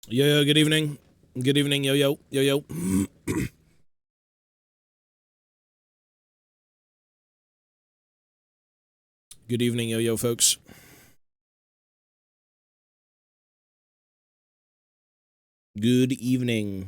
Yo, good evening. Good evening, yo. Good evening, yo, folks. Good evening.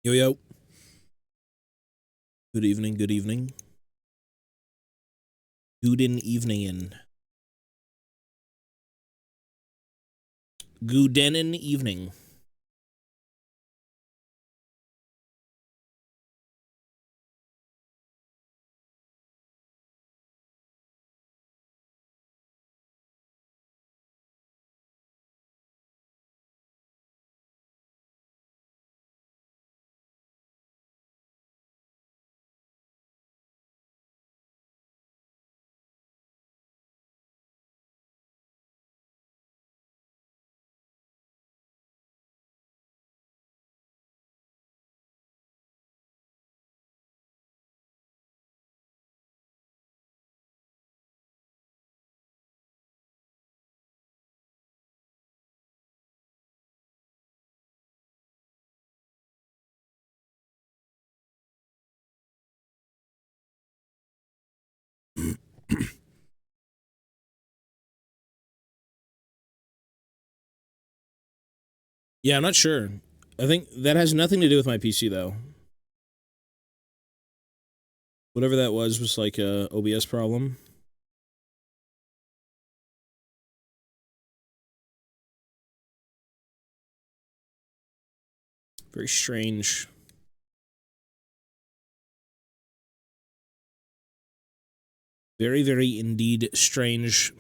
Yo. Good evening, good evening. Gooden evening. Goodenin evening. Yeah, I'm not sure. I think that has nothing to do with my PC, though. Whatever that was like a OBS problem. Very strange. Very, very indeed strange.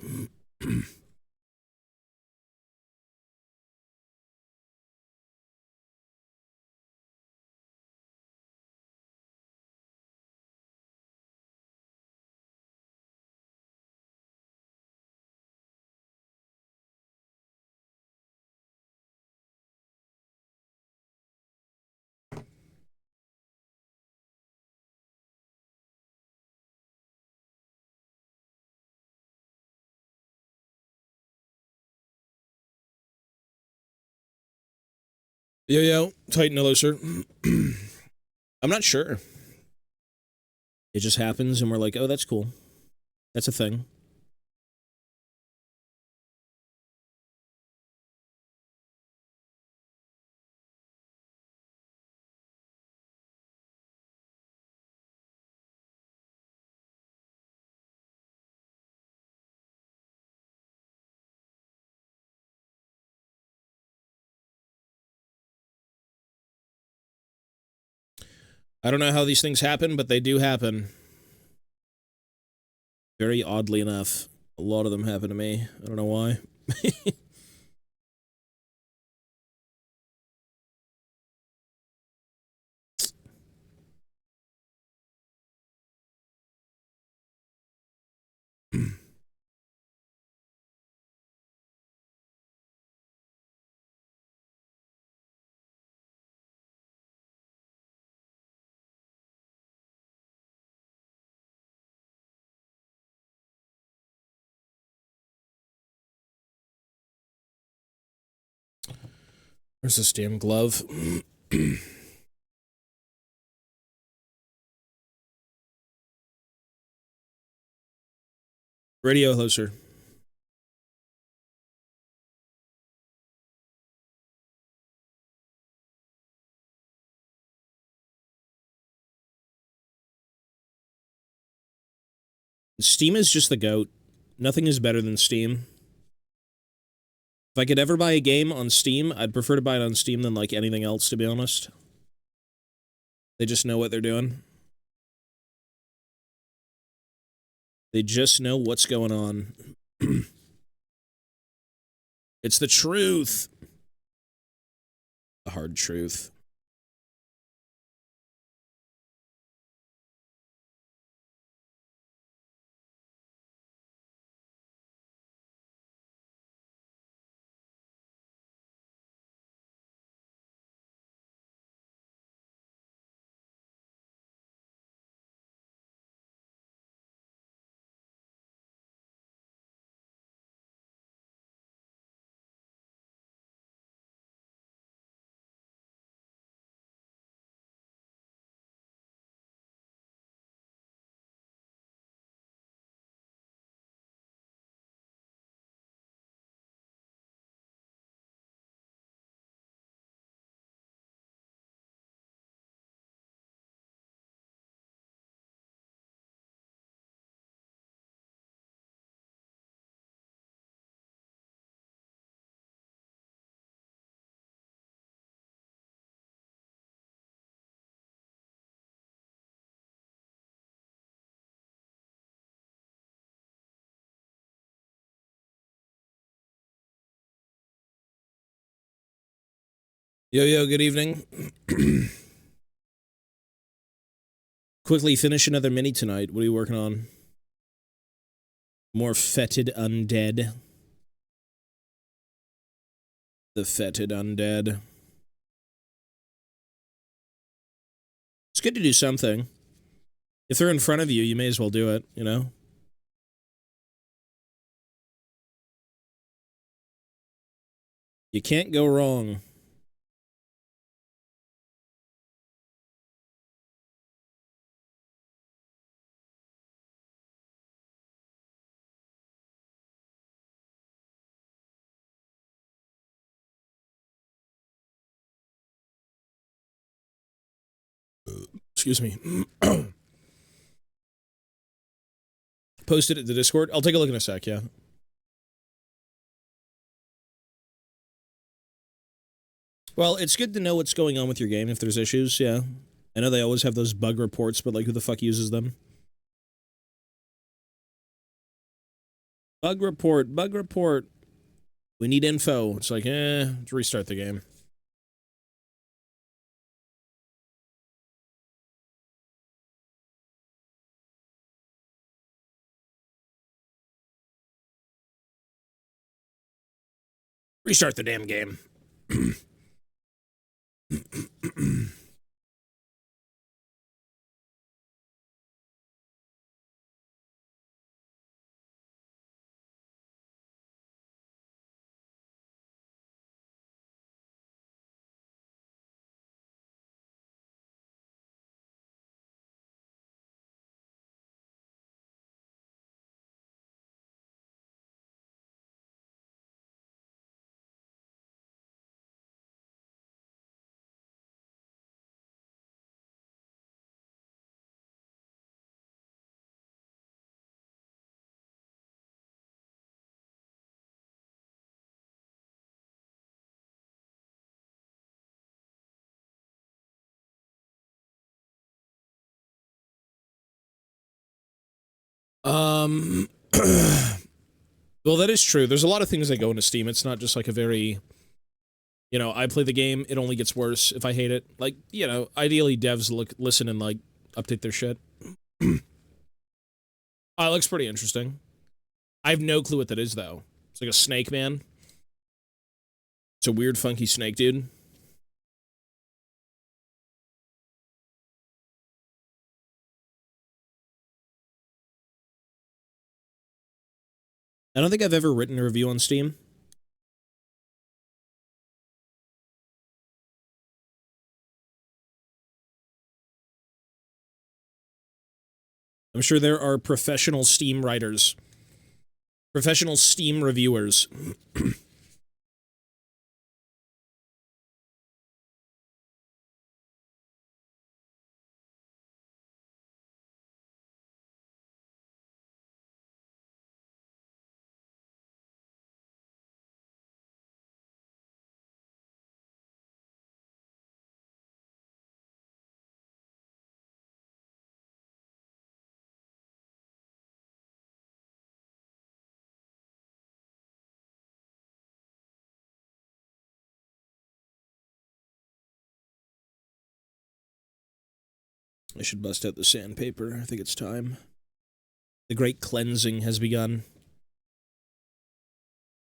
Yo, yo, Titan, hello, sir. I'm not sure. It just happens, and we're like, oh, that's cool. That's a thing. I don't know how these things happen, but they do happen. Very oddly enough. A lot of them happen to me. I don't know why. Where's this damn glove? Radio, hello, sir. Steam is just the goat. Nothing is better than Steam. If I could ever buy a game on Steam, I'd prefer to buy it on Steam than, like, anything else, to be honest. They just know what they're doing. They just know what's going on. It's the truth. The hard truth. Yo, yo, good evening. Quickly finish another mini tonight. What are you working on? More fetid undead. The fetid undead. It's good to do something. If they're in front of you, you may as well do it, you know? You can't go wrong. Excuse me. Post it at the Discord. I'll take a look in a sec, yeah. Well, it's good to know what's going on with your game if there's issues, yeah. I know they always have those bug reports, but, like, who the fuck uses them? Bug report, bug report. We need info. It's like, let's restart the game. Restart the damn game. Well, that is true. There's a lot of things that go into Steam. It's not just like a very, you know, I play the game, it only gets worse if I hate it. Like, you know, ideally devs listen and, like, update their shit. It looks pretty interesting. I have no clue what that is, though. It's like a snake, man. It's a weird, funky snake, dude. I don't think I've ever written a review on Steam. I'm sure there are professional Steam writers. Professional Steam reviewers. I should bust out the sandpaper. I think it's time. The great cleansing has begun.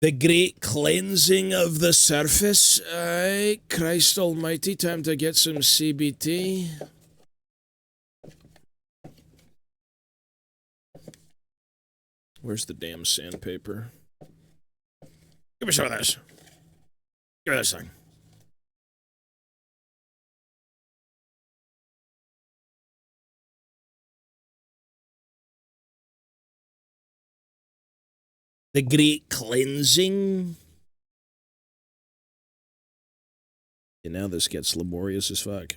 The great cleansing of the surface. Aye, Christ almighty, time to get some CBT. Where's the damn sandpaper? Give me some of this. Give me this thing. The great cleansing. And now this gets laborious as fuck.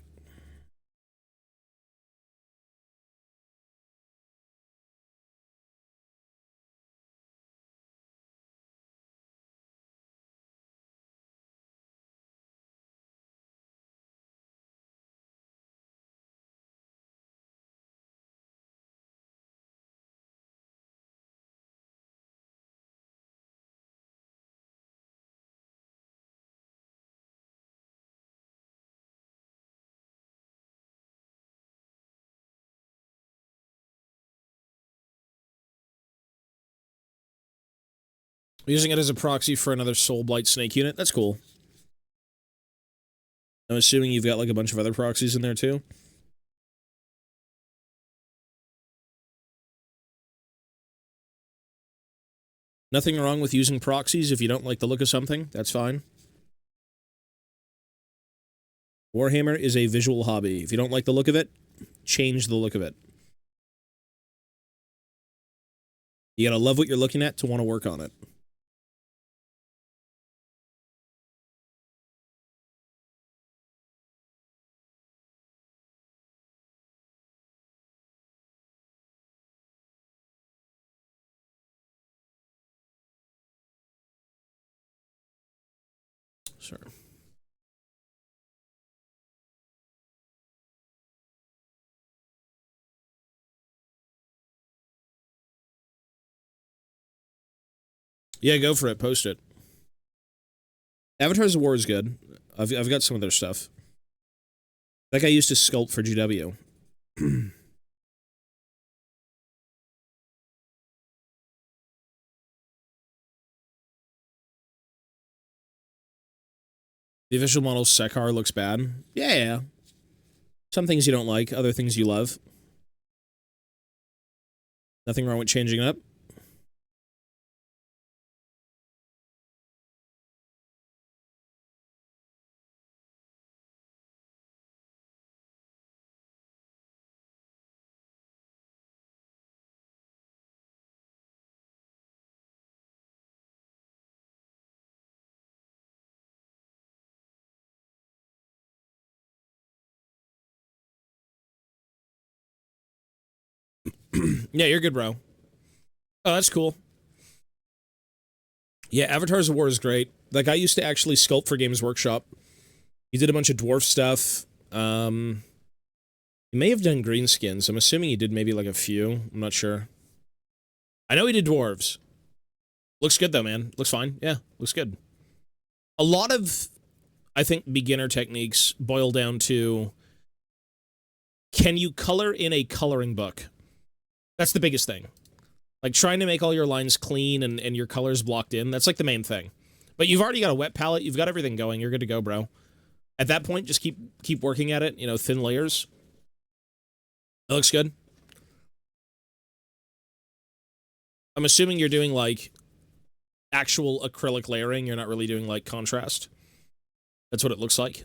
Using it as a proxy for another Soul Blight Snake unit. That's cool. I'm assuming you've got like a bunch of other proxies in there too. Nothing wrong with using proxies if you don't like the look of something. That's fine. Warhammer is a visual hobby. If you don't like the look of it, change the look of it. You gotta love what you're looking at to want to work on it. Sure. Yeah, go for it. Post it. Avatars of War is good. I've got some of their stuff. That guy used to sculpt for GW. The official model Sekar looks bad. Yeah. Some things you don't like, other things you love. Nothing wrong with changing it up. Yeah, you're good, bro. Oh, that's cool. Yeah, Avatars of War is great. That guy used to actually sculpt for Games Workshop. He did a bunch of dwarf stuff. He may have done greenskins. I'm assuming he did maybe like a few. I'm not sure. I know he did dwarves. Looks good, though, man. Looks fine. Yeah, looks good. A lot of, I think, beginner techniques boil down to, can you color in a coloring book? That's the biggest thing. Like, trying to make all your lines clean and your colors blocked in, that's, like, the main thing. But you've already got a wet palette. You've got everything going. You're good to go, bro. At that point, just keep working at it. You know, thin layers. It looks good. I'm assuming you're doing, like, actual acrylic layering. You're not really doing, like, contrast. That's what it looks like.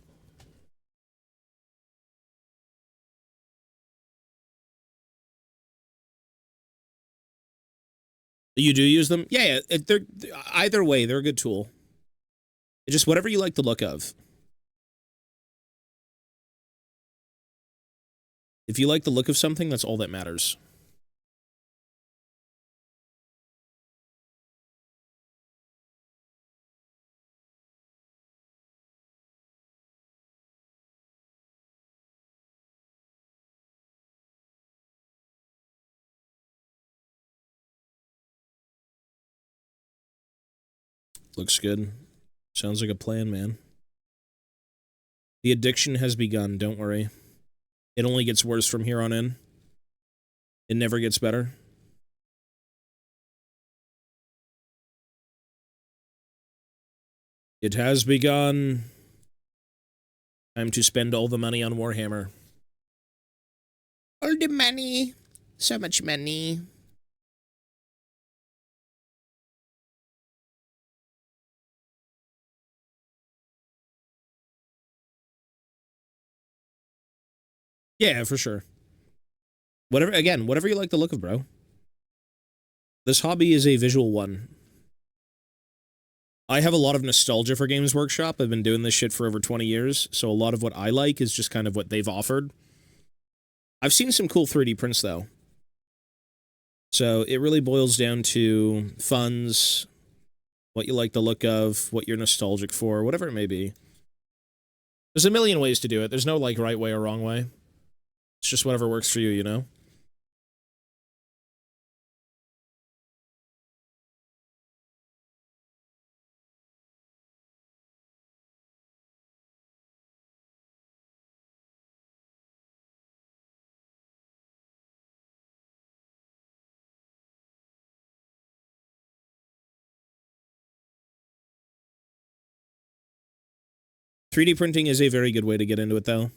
You do use them? Yeah, they're either way, they're a good tool. It's just whatever you like the look of. If you like the look of something, that's all that matters. Looks good. Sounds like a plan, man. The addiction has begun, don't worry. It only gets worse from here on in. It never gets better. It has begun. Time to spend all the money on Warhammer. All the money. So much money. Yeah, for sure. Whatever you like the look of, bro. This hobby is a visual one. I have a lot of nostalgia for Games Workshop. I've been doing this shit for over 20 years, so a lot of what I like is just kind of what they've offered. I've seen some cool 3D prints, though. So it really boils down to funds, what you like the look of, what you're nostalgic for, whatever it may be. There's a million ways to do it. There's no, like, right way or wrong way. It's just whatever works for you, you know? 3D printing is a very good way to get into it, though.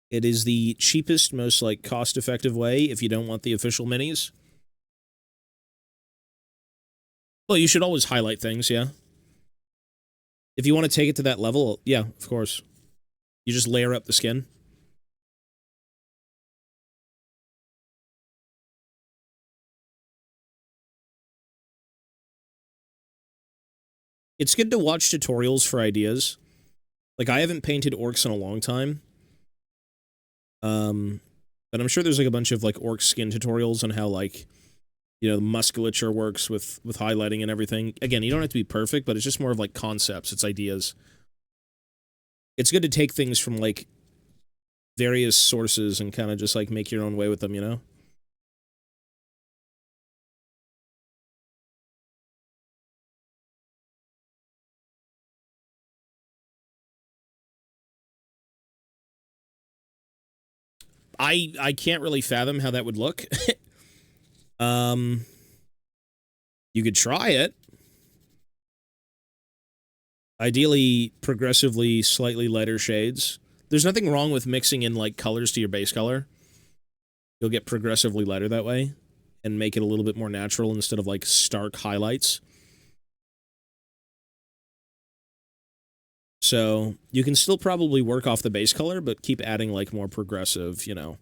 It is the cheapest, most, like, cost-effective way if you don't want the official minis. Well, you should always highlight things, yeah. If you want to take it to that level, yeah, of course. You just layer up the skin. It's good to watch tutorials for ideas. Like, I haven't painted orcs in a long time. But I'm sure there's, like, a bunch of, like, orc skin tutorials on how, like, you know, the musculature works with highlighting and everything. Again, you don't have to be perfect, but it's just more of, like, concepts. It's ideas. It's good to take things from, like, various sources and kind of just, like, make your own way with them, you know? I can't really fathom how that would look. You could try it. Ideally, progressively slightly lighter shades. There's nothing wrong with mixing in, like, colors to your base color. You'll get progressively lighter that way and make it a little bit more natural instead of, like, stark highlights. So you can still probably work off the base color, but keep adding, like, more progressive, you know,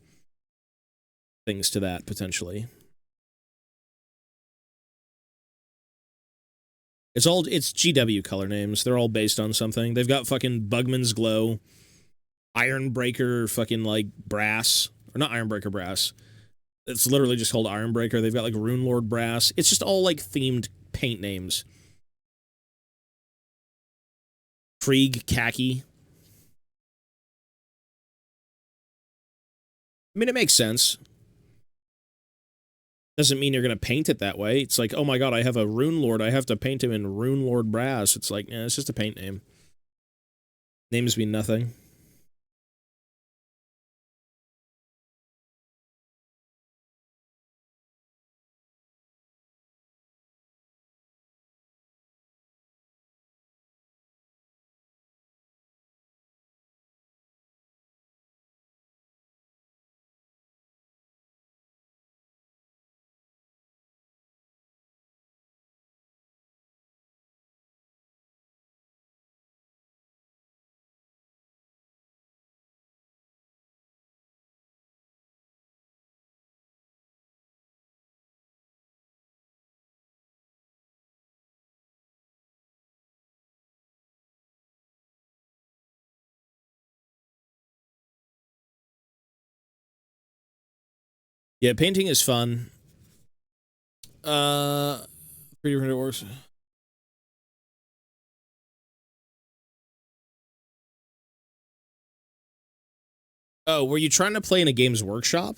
things to that, potentially. It's GW color names. They're all based on something. They've got fucking Bugman's Glow, Ironbreaker fucking, like, Brass. Or not Ironbreaker Brass. It's literally just called Ironbreaker. They've got, like, Rune Lord Brass. It's just all, like, themed paint names. Krieg Khaki. I mean, it makes sense. Doesn't mean you're going to paint it that way. It's like, oh my god, I have a Rune Lord. I have to paint him in Rune Lord Brass. It's like, it's just a paint name. Names mean nothing. Yeah, painting is fun. 3D printer works. Oh, were you trying to play in a Games Workshop?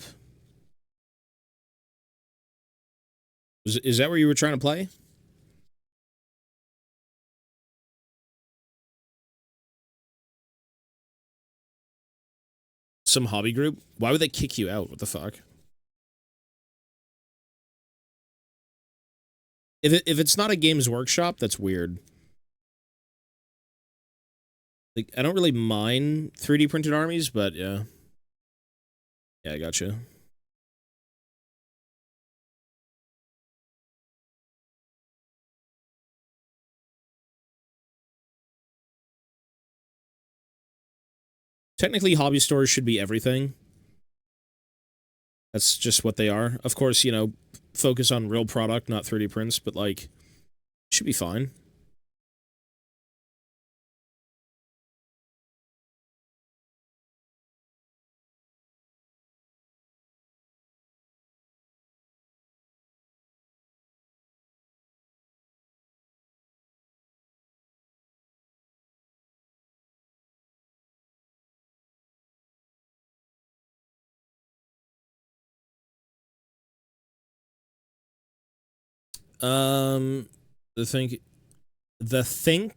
Is that where you were trying to play? Some hobby group? Why would they kick you out? What the fuck? If it's not a Games Workshop, that's weird. Like, I don't really mind 3D printed armies, but yeah. Yeah, I gotcha. Technically, hobby stores should be everything. That's just what they are. Of course, you know, focus on real product, not 3D prints, but like, should be fine. Um, the thing, the thing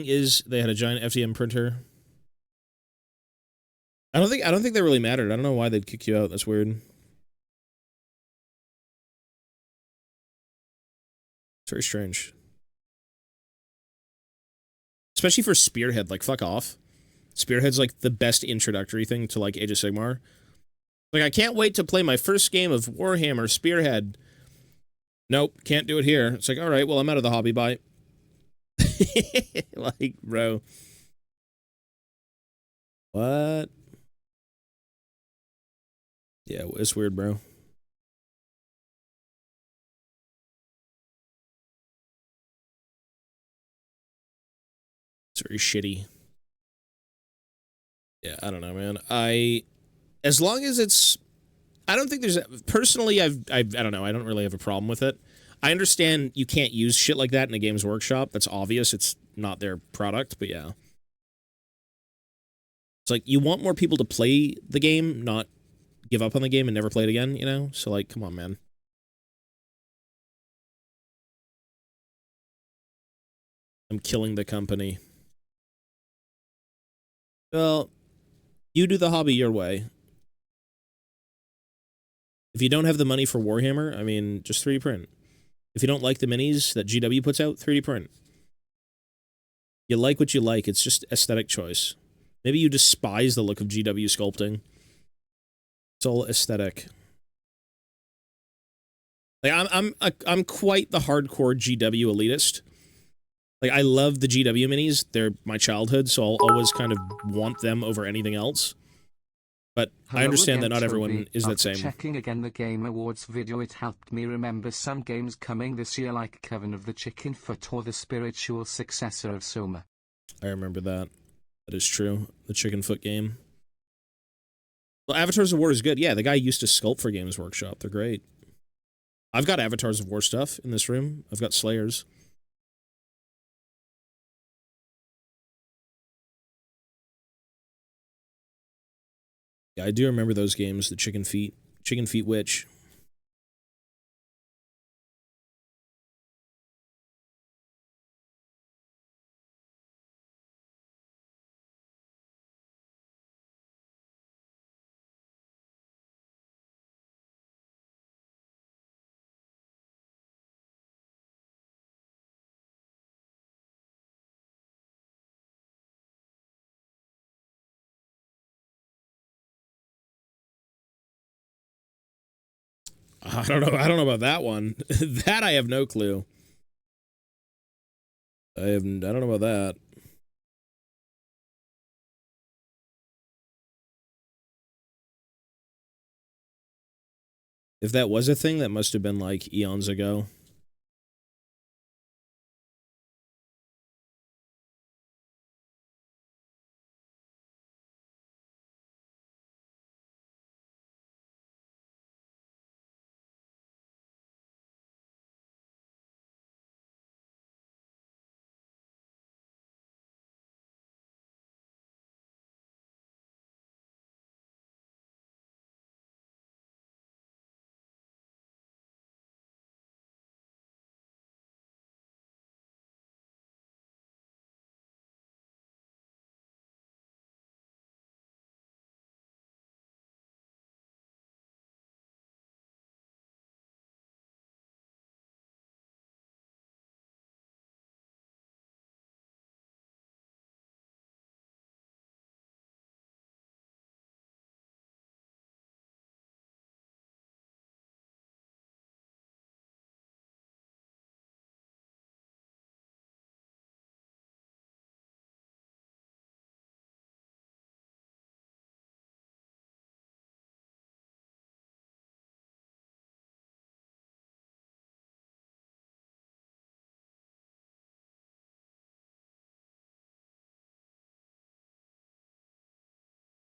is, they had a giant FDM printer. I don't think that really mattered. I don't know why they'd kick you out. That's weird. It's very strange. Especially for Spearhead, like, fuck off. Spearhead's, like, the best introductory thing to, like, Age of Sigmar. Like, I can't wait to play my first game of Warhammer Spearhead. Nope, can't do it here. It's like, alright, well, I'm out of the hobby, bye. Like, bro. What? Yeah, it's weird, bro. It's very shitty. Yeah, I don't know, man. As long as it's, I don't think there's, personally, I don't know, I don't really have a problem with it. I understand you can't use shit like that in a Games Workshop. That's obvious. It's not their product, but yeah. It's like, you want more people to play the game, not give up on the game and never play it again, you know? So, like, come on, man. I'm killing the company. Well, you do the hobby your way. If you don't have the money for Warhammer, I mean, just 3D print. If you don't like the minis that GW puts out, 3D print. You like what you like. It's just aesthetic choice. Maybe you despise the look of GW sculpting. It's all aesthetic. Like, I'm quite the hardcore GW elitist. Like, I love the GW minis. They're my childhood, so I'll always kind of want them over anything else. But I understand that not everyone is that same. Checking again the Game Awards video, it helped me remember some games coming this year like Coven of the Chicken Foot or the spiritual successor of Soma. I remember that. That is true. The Chicken Foot game. Well, Avatars of War is good. Yeah, the guy used to sculpt for Games Workshop. They're great. I've got Avatars of War stuff in this room. I've got Slayers. Yeah, I do remember those games, the Chicken Feet Witch. I don't know. I don't know about that one. That I have no clue. I don't know about that. If that was a thing, that must have been like eons ago.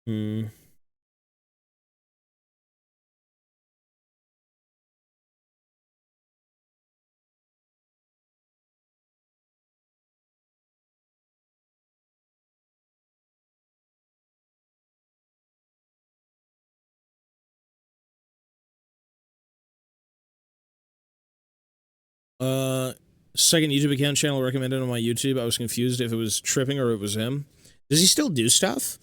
Hmm. Uh, Second YouTube account channel recommended on my YouTube. I was confused if it was tripping or it was him. Does he still do stuff?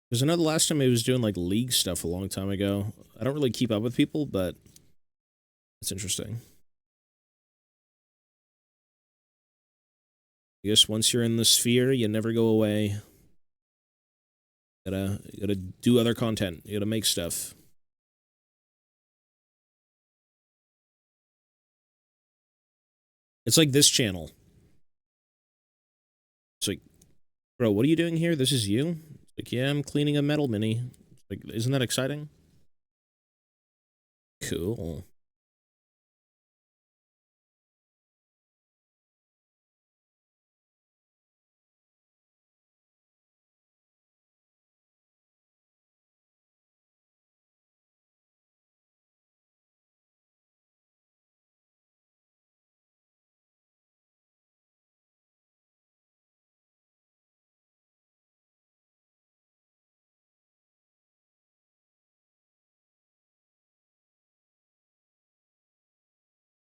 Because I know the last time he was doing like league stuff a long time ago. I don't really keep up with people, but it's interesting. I guess once you're in the sphere, you never go away. You gotta do other content. You gotta make stuff. It's like this channel. It's like, bro, what are you doing here? This is you? It's like, yeah, I'm cleaning a metal mini. It's like, isn't that exciting? Cool.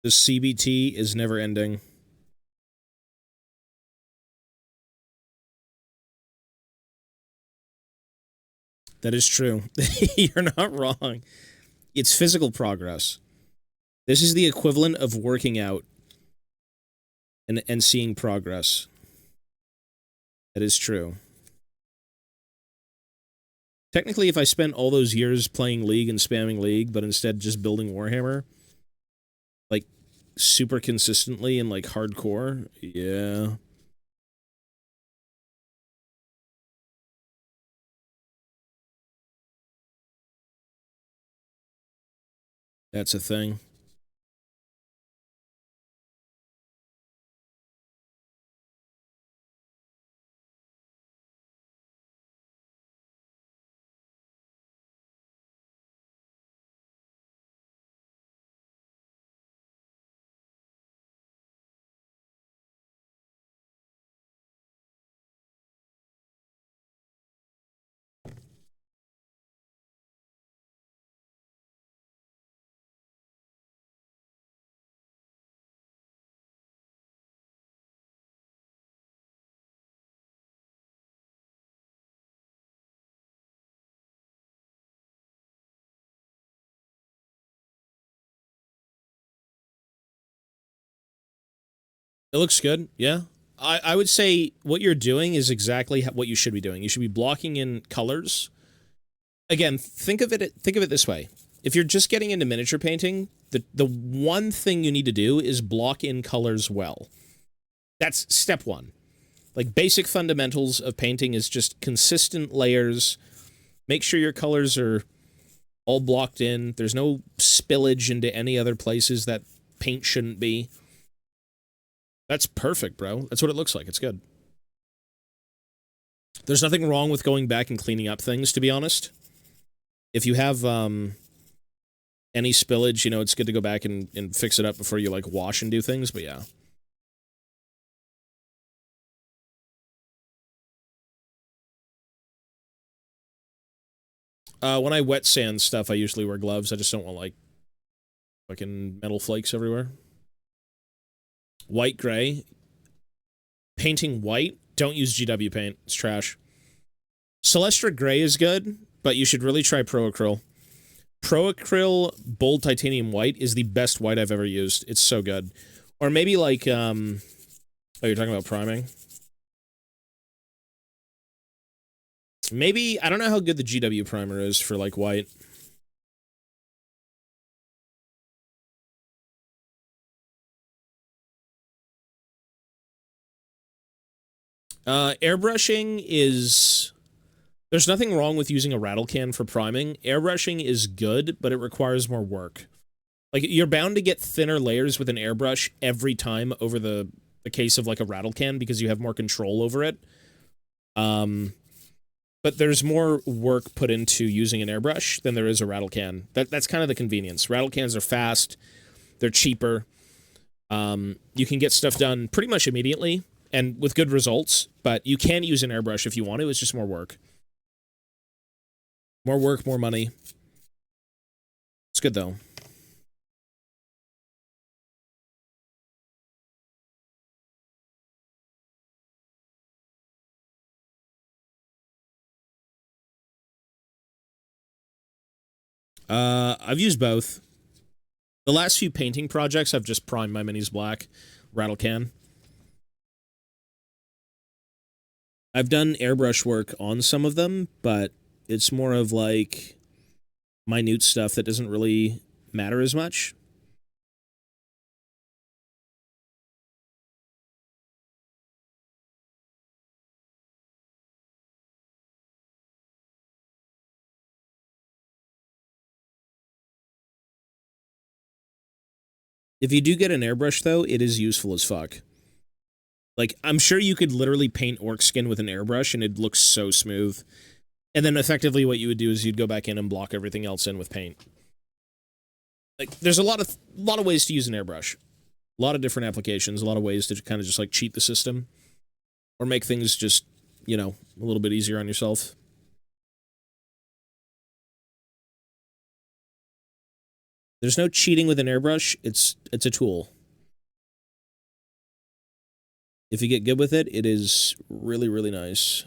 The CBT is never ending. That is true. You're not wrong. It's physical progress. This is the equivalent of working out and seeing progress. That is true. Technically, if I spent all those years playing League and spamming League, but instead just building Warhammer, like, super consistently and, like, hardcore, yeah. That's a thing. It looks good, yeah. I would say what you're doing is exactly what you should be doing. You should be blocking in colors. Again, think of it this way. If you're just getting into miniature painting, the one thing you need to do is block in colors well. That's step one. Like, basic fundamentals of painting is just consistent layers. Make sure your colors are all blocked in. There's no spillage into any other places that paint shouldn't be. That's perfect, bro. That's what it looks like. It's good. There's nothing wrong with going back and cleaning up things, to be honest. If you have any spillage, you know, it's good to go back and fix it up before you, like, wash and do things, but yeah. When I wet sand stuff, I usually wear gloves. I just don't want, like, fucking metal flakes everywhere. White gray. Painting white, don't use GW paint. It's trash. Celestra gray is good, but you should really try Pro Acryl. Pro Acryl Bold Titanium White is the best white I've ever used. It's so good. Or maybe, like, oh, you're talking about priming? Maybe, I don't know how good the GW primer is for, like, white. Airbrushing is... There's nothing wrong with using a rattle can for priming. Airbrushing is good, but it requires more work. Like, you're bound to get thinner layers with an airbrush every time over the case of, like, a rattle can because you have more control over it. But there's more work put into using an airbrush than there is a rattle can. That's kind of the convenience. Rattle cans are fast. They're cheaper. You can get stuff done pretty much immediately and with good results, but you can use an airbrush if you want to. It's just more work. More work, more money. It's good, though. I've used both. The last few painting projects, I've just primed my minis black. Rattle can. I've done airbrush work on some of them, but it's more of, like, minute stuff that doesn't really matter as much. If you do get an airbrush, though, it is useful as fuck. Like, I'm sure you could literally paint orc skin with an airbrush, and it looks so smooth. And then, effectively, what you would do is you'd go back in and block everything else in with paint. Like, there's a lot of ways to use an airbrush. A lot of different applications, a lot of ways to kind of just, like, cheat the system. Or make things just, you know, a little bit easier on yourself. There's no cheating with an airbrush. It's a tool. If you get good with it, it is really, really nice.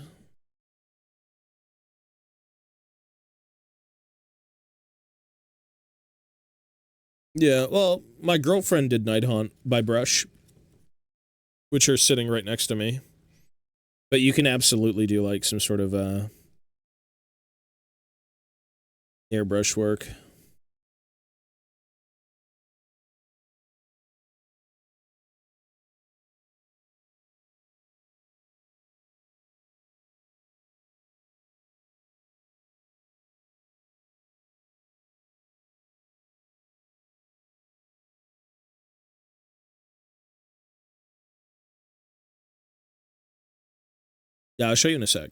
Yeah, well, my girlfriend did Night Haunt by brush, which are sitting right next to me. But you can absolutely do, like, some sort of, airbrush work. Yeah, I'll show you in a sec.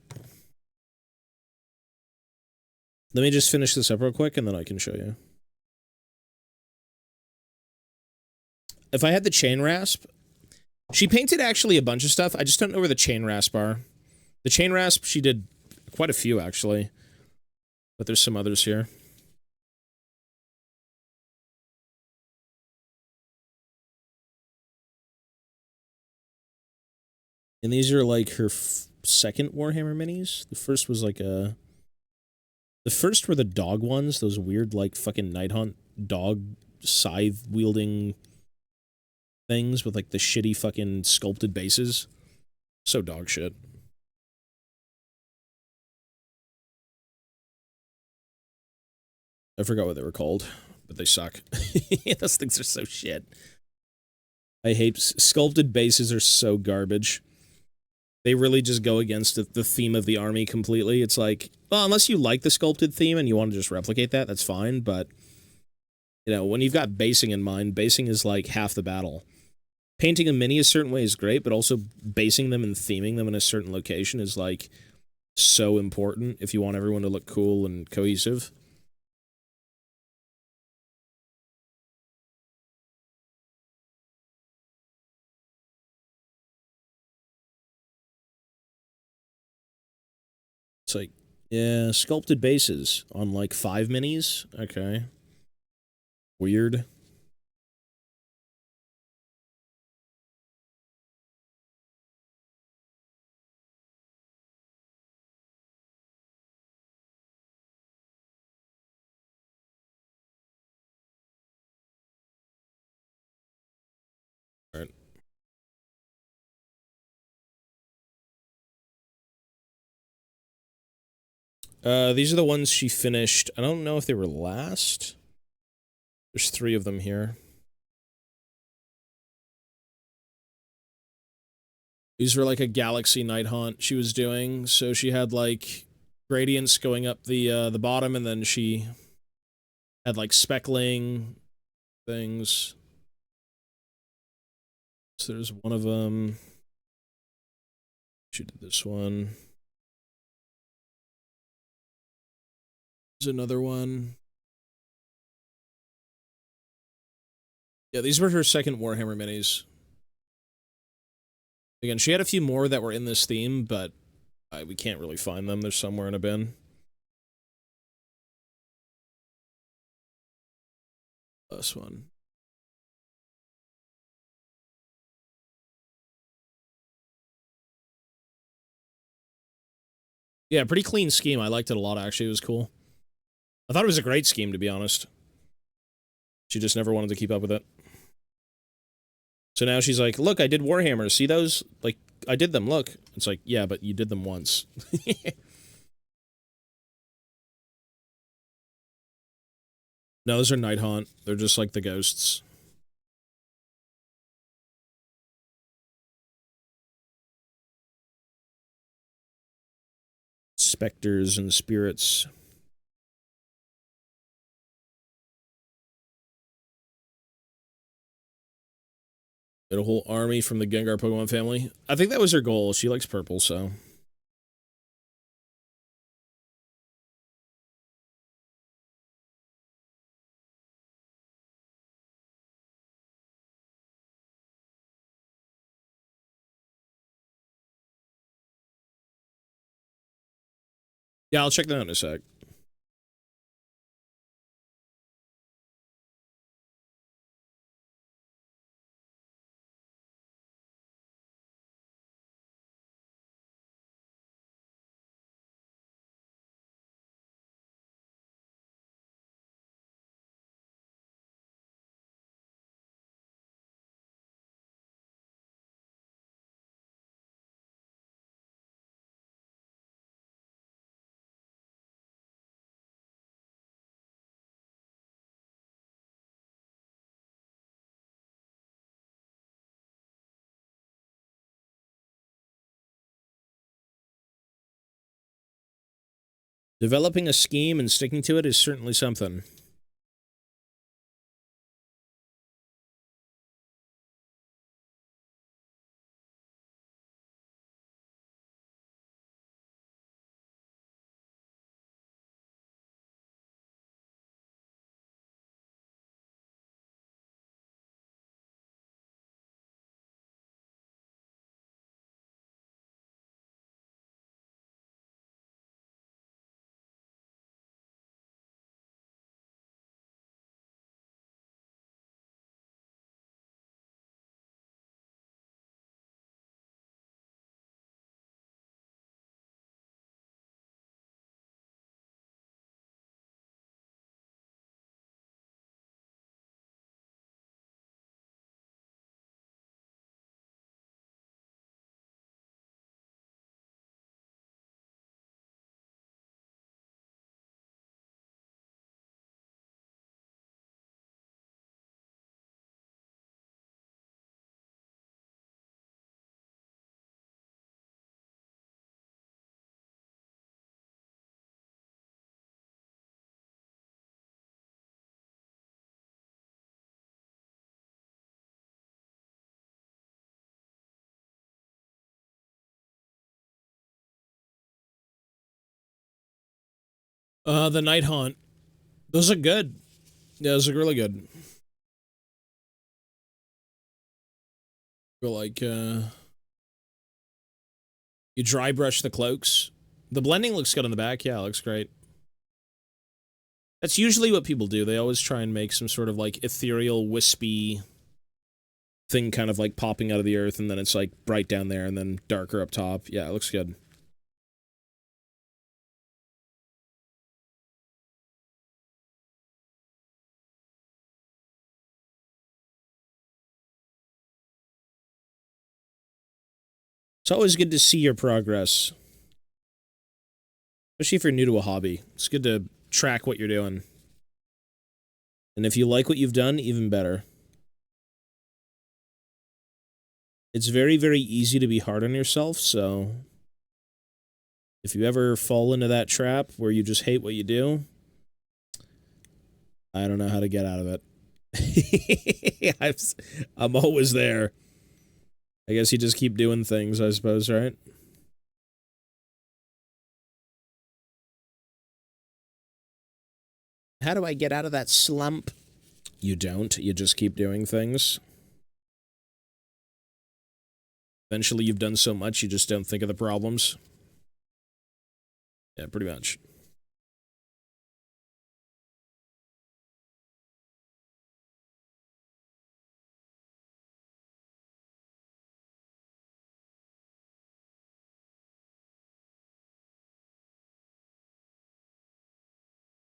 Let me just finish this up real quick, and then I can show you. If I had the chain rasp, she painted actually a bunch of stuff. I just don't know where the chain rasp are. The chain rasp, she did quite a few, actually. But there's some others here. And these are, like, her second Warhammer minis. The first was, like, a... The first were the dog ones, those weird, like, fucking Night Hunt dog scythe-wielding things with like the shitty fucking sculpted bases. So dog shit. I forgot what they were called, but they suck. Those things are so shit. I hate sculpted bases are so garbage. They really just go against the theme of the army completely. It's like, well, unless you like the sculpted theme and you want to just replicate that, that's fine. But, you know, when you've got basing in mind, basing is like half the battle. Painting a mini a certain way is great, but also basing them and theming them in a certain location is like so important if you want everyone to look cool and cohesive. It's like, yeah, sculpted bases on like 5 minis? Okay. Weird. Alright. These are the ones she finished. I don't know if they were last. There's 3 of them here. These were like a galaxy night haunt she was doing, so she had like gradients going up the bottom, and then she had like speckling things. So there's one of them. She did this one. There's another one. Yeah, these were her second Warhammer minis. Again, she had a few more that were in this theme, but we can't really find them. They're somewhere in a bin. This one. Yeah, pretty clean scheme. I liked it a lot, actually. It was cool. I thought it was a great scheme, to be honest. She just never wanted to keep up with it. So now she's like, look, I did Warhammer. See those? Like, I did them, look. It's like, yeah, but you did them once. No, those are Night Haunt. They're just like the ghosts. Specters and spirits. Did a whole army from the Gengar Pokemon family. I think that was her goal. She likes purple, so. Yeah, I'll check that out in a sec. Developing a scheme and sticking to it is certainly something. The Night Haunt. Those are good. Yeah, those are really good. But like, you dry brush the cloaks. The blending looks good on the back. Yeah, it looks great. That's usually what people do. They always try and make some sort of like ethereal, wispy thing kind of like popping out of the earth, and then it's like bright down there and then darker up top. Yeah, it looks good. It's always good to see your progress. Especially if you're new to a hobby. It's good to track what you're doing. And if you like what you've done, even better. It's very, very easy to be hard on yourself, so if you ever fall into that trap where you just hate what you do, I don't know how to get out of it. I'm always there. I guess you just keep doing things, I suppose, right? How do I get out of that slump? You don't. You just keep doing things. Eventually, you've done so much, you just don't think of the problems. Yeah, pretty much.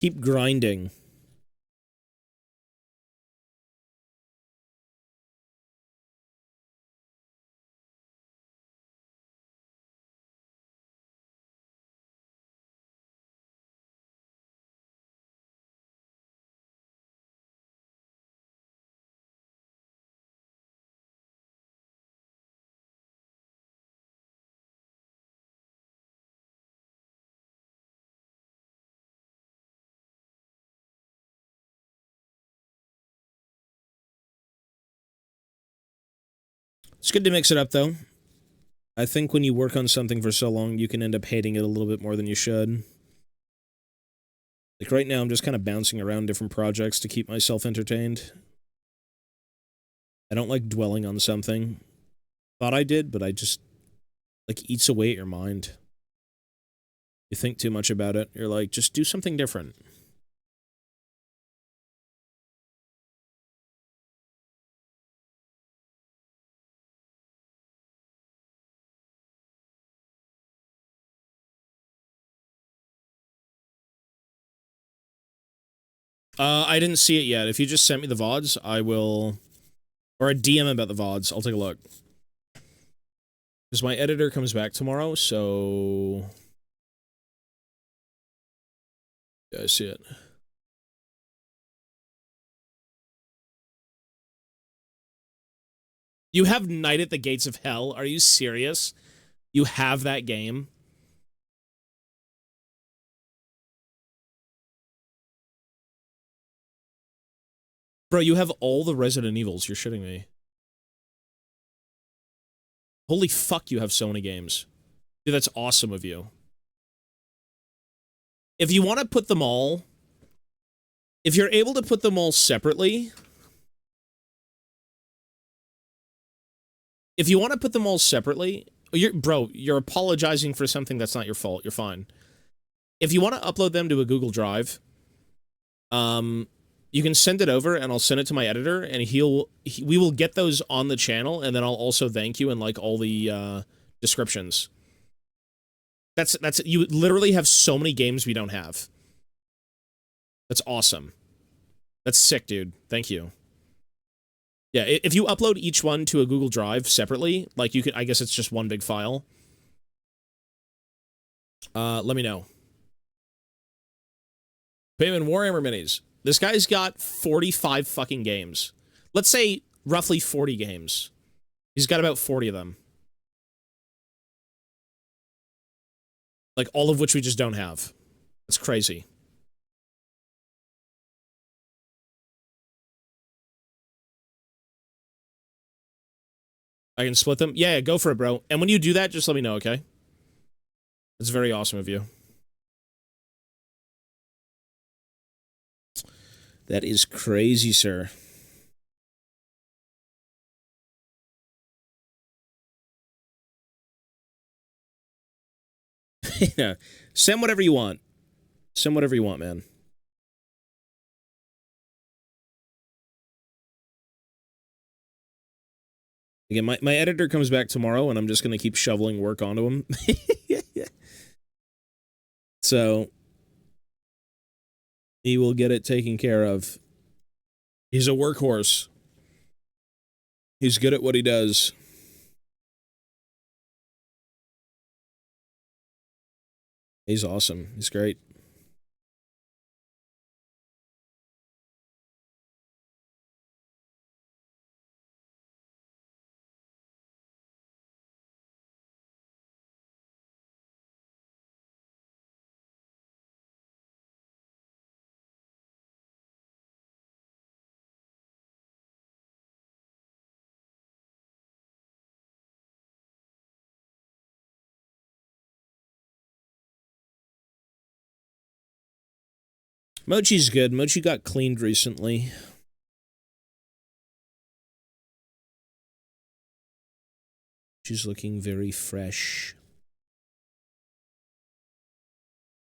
Keep grinding. It's good to mix it up, though. I think when you work on something for so long, you can end up hating it a little bit more than you should. Like right now, I'm just kind of bouncing around different projects to keep myself entertained. I don't like dwelling on something. Thought I did, but I just, like, eats away at your mind. You think too much about it. You're like, just do something different. I didn't see it yet. If you just sent me the VODs, I will... Or a DM about the VODs. I'll take a look. Because my editor comes back tomorrow, so... Yeah, I see it. You have Night at the Gates of Hell? Are you serious? You have that game? Bro, you have all the Resident Evils. You're shitting me. Holy fuck, you have so many games. Dude, that's awesome of you. If you want to put them all... If you're able to put them all separately... If you want to put them all separately... Bro, you're apologizing for something that's not your fault. You're fine. If you want to upload them to a Google Drive... you can send it over, and I'll send it to my editor, and we will get those on the channel, and then I'll also thank you in, like, all the, descriptions. You literally have so many games we don't have. That's awesome. That's sick, dude. Thank you. Yeah, if you upload each one to a Google Drive separately, like, you could, I guess it's just one big file. Let me know. Payman Warhammer Minis. This guy's got 45 fucking games. Let's say roughly 40 games. He's got about 40 of them. Like, all of which we just don't have. That's crazy. I can split them? Yeah, go for it, bro. And when you do that, just let me know, okay? It's very awesome of you. That is crazy, sir. Yeah. Send whatever you want. Send whatever you want, man. Again, my editor comes back tomorrow, and I'm just going to keep shoveling work onto him. So, he will get it taken care of. He's a workhorse. He's good at what he does. He's awesome. He's great. Mochi's good. Mochi got cleaned recently. She's looking very fresh.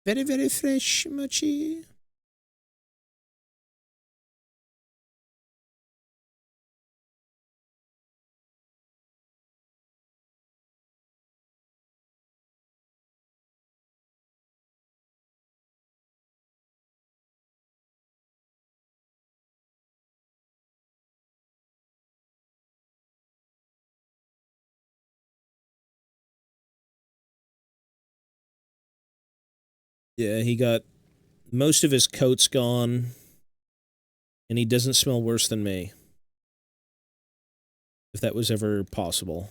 Very, very fresh, Mochi. Yeah, he got most of his coat's gone, and he doesn't smell worse than me. If that was ever possible.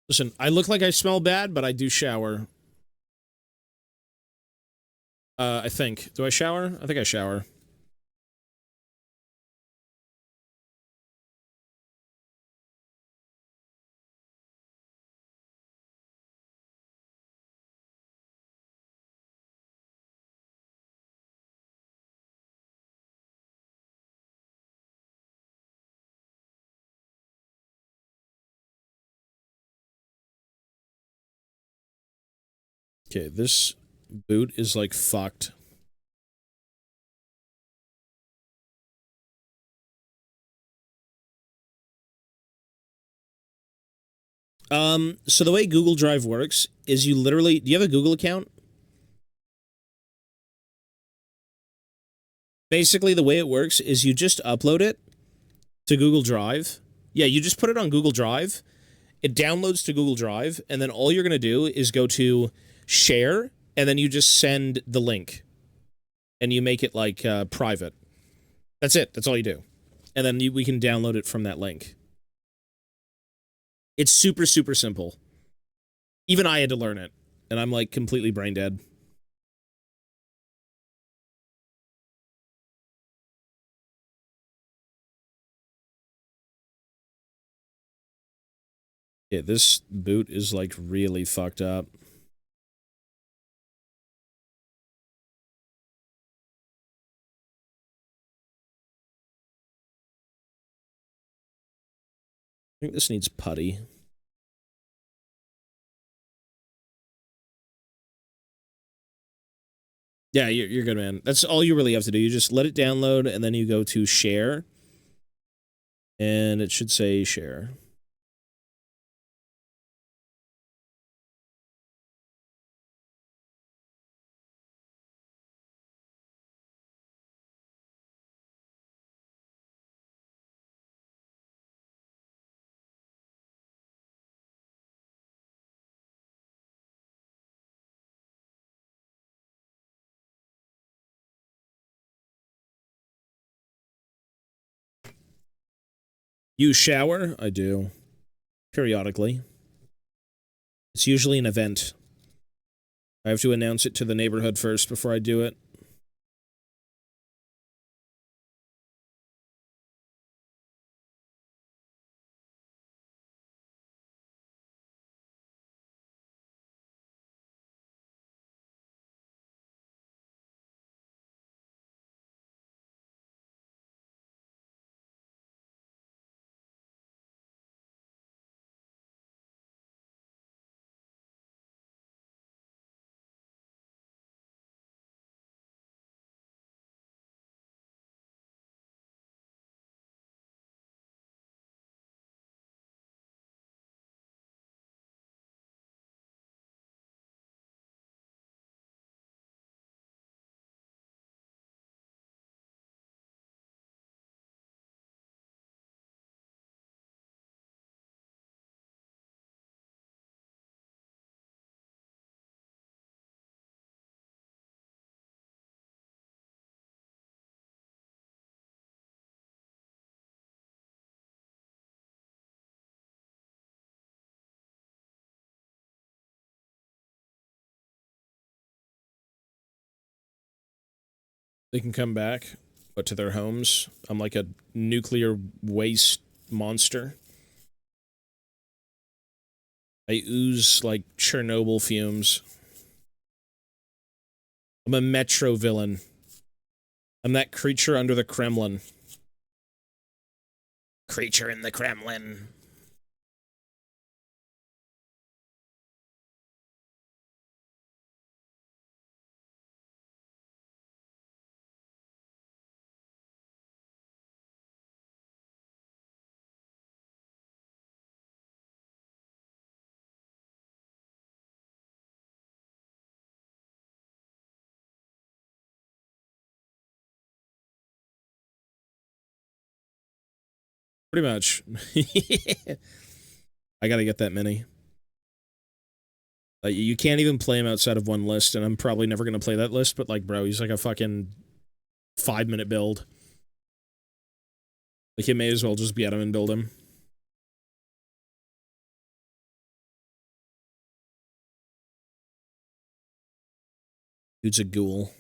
Listen, I look like I smell bad, but I do shower. I think. Do I shower? I think I shower. Okay, this boot is like fucked. So the way Google Drive works is you literally, do you have a Google account? Basically, the way it works is you just upload it to Google Drive. Yeah, you just put it on Google Drive. It downloads to Google Drive, and then all you're going to do is go to share, and then you just send the link. And you make it, like, private. That's it. That's all you do. And then we can download it from that link. It's super, super simple. Even I had to learn it, and I'm, like, completely brain dead. Yeah, this boot is, like, really fucked up. I think this needs putty. Yeah, you're good, man. That's all you really have to do. You just let it download, and then you go to share. And it should say share. You shower? I do. Periodically. It's usually an event. I have to announce it to the neighborhood first before I do it. They can come back, but to their homes. I'm like a nuclear waste monster. I ooze like Chernobyl fumes. I'm a Metro villain. I'm that creature under the Kremlin. Creature in the Kremlin. Pretty much. I gotta get that mini. You can't even play him outside of one list, and I'm probably never gonna play that list, but like, bro, he's like a fucking 5-minute build. Like, you may as well just be at him and build him. Dude's a ghoul.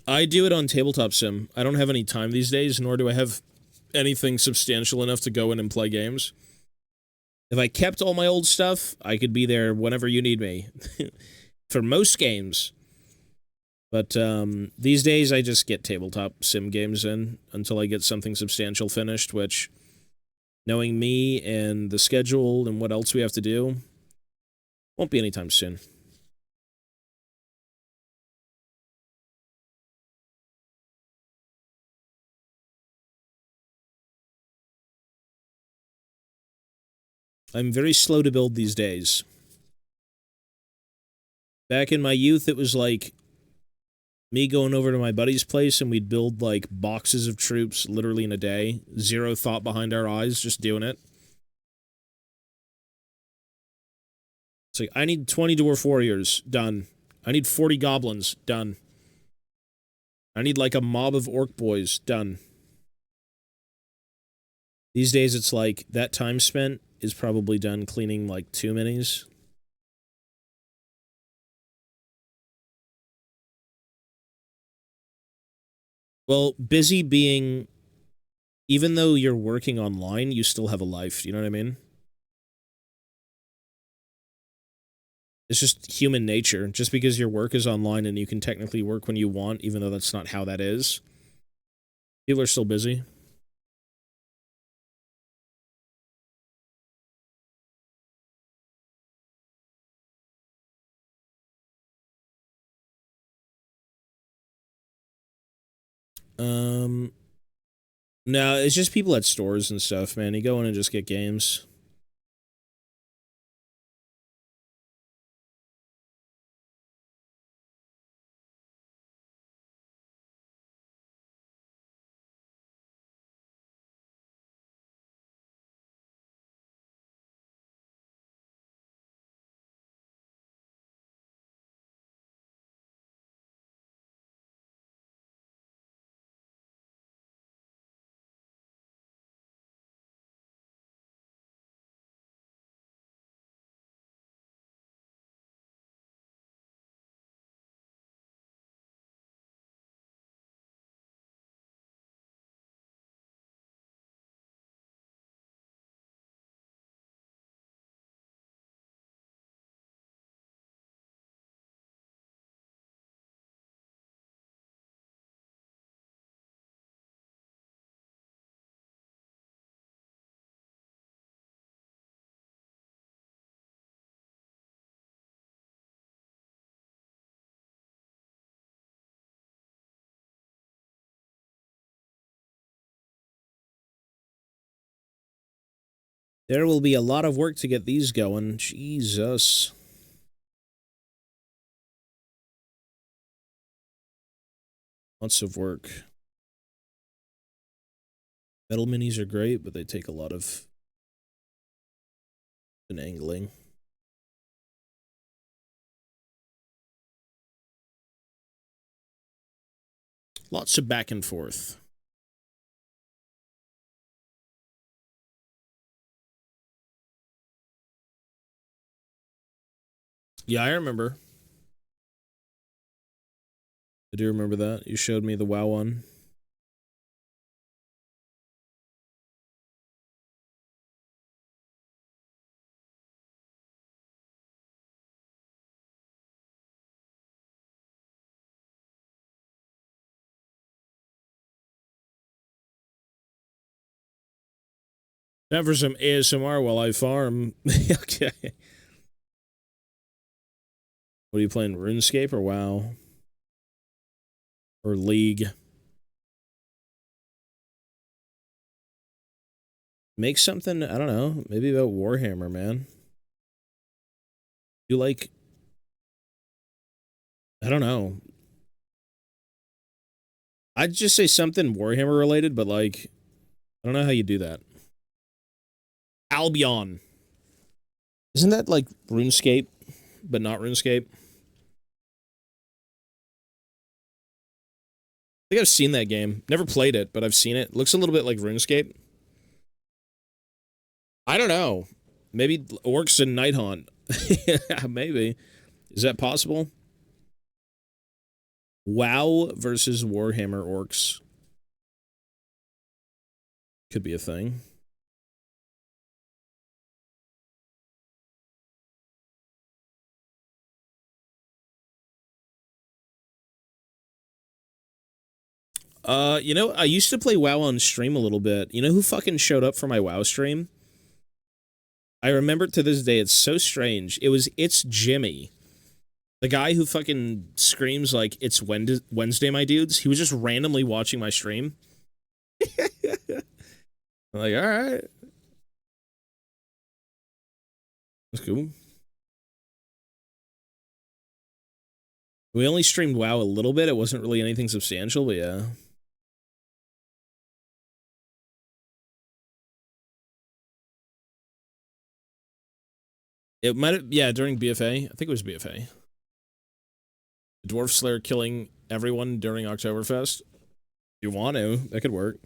I do it on Tabletop Sim. I don't have any time these days, nor do I have anything substantial enough to go in and play games. If I kept all my old stuff, I could be there whenever you need me. For most games. But these days, I just get Tabletop Sim games in until I get something substantial finished, which, knowing me and the schedule and what else we have to do, won't be anytime soon. I'm very slow to build these days. Back in my youth, it was like me going over to my buddy's place and we'd build like boxes of troops literally in a day. Zero thought behind our eyes, just doing it. It's like, I need 20 dwarf warriors, done. I need 40 goblins, done. I need like a mob of orc boys, done. These days it's like that time spent is probably done cleaning like 2 minis. Well, busy being, even though you're working online, you still have a life, you know what I mean? It's just human nature. Just because your work is online and you can technically work when you want, even though that's not how that is, people are still busy. No, it's just people at stores and stuff, man. You go in and just get games. There will be a lot of work to get these going. Jesus. Lots of work. Metal minis are great, but they take a lot of finagling. Lots of back and forth. Yeah, I remember. I do remember that. You showed me the WoW one. Time for some ASMR while I farm. Okay. What are you playing? RuneScape or WoW? Or League? Make something, I don't know, maybe about Warhammer, man. You like, I don't know. I'd just say something Warhammer related, but like, I don't know how you do that. Albion. Isn't that like RuneScape, but not RuneScape? I think I've seen that game. Never played it, but I've seen it. Looks a little bit like RuneScape. I don't know. Maybe Orcs and Nighthaunt. Yeah, maybe. Is that possible? WoW versus Warhammer Orcs. Could be a thing. You know, I used to play WoW on stream a little bit. You know who fucking showed up for my WoW stream? I remember to this day, it's so strange. It's Jimmy. The guy who fucking screams like, it's Wednesday, my dudes. He was just randomly watching my stream. I'm like, alright. That's cool. We only streamed WoW a little bit. It wasn't really anything substantial, but yeah. It might have, yeah, during BFA. I think it was BFA. The Dwarf Slayer killing everyone during Oktoberfest. If you want to, that could work.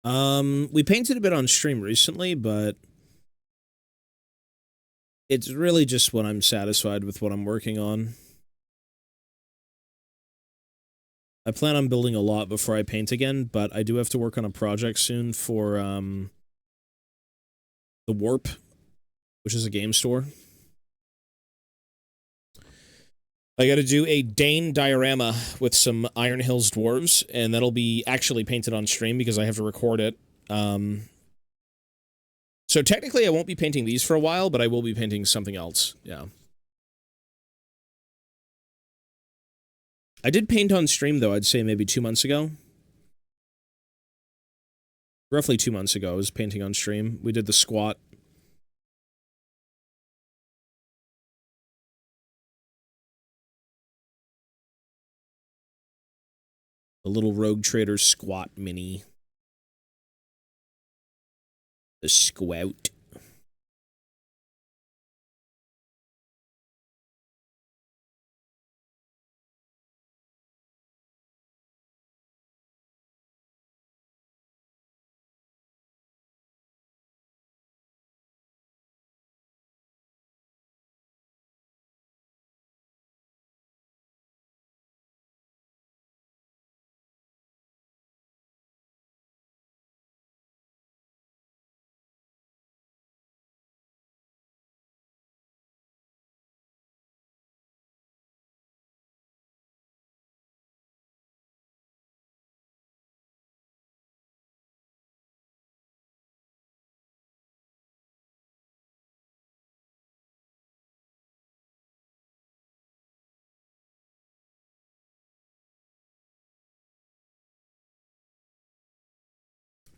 We painted a bit on stream recently, but it's really just when I'm satisfied with what I'm working on. I plan on building a lot before I paint again, but I do have to work on a project soon for, the Warp, which is a game store. I gotta do a Dane diorama with some Iron Hills dwarves, and that'll be actually painted on stream because I have to record it. So technically I won't be painting these for a while, but I will be painting something else, yeah. I did paint on stream, though, I'd say maybe 2 months ago. Roughly 2 months ago, I was painting on stream. We did the squat. The little Rogue Trader squat mini. The squout.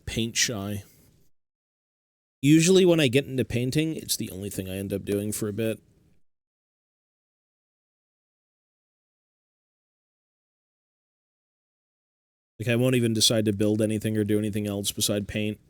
Paint shy. Usually when I get into painting, it's the only thing I end up doing for a bit. Like, I won't even decide to build anything or do anything else beside paint.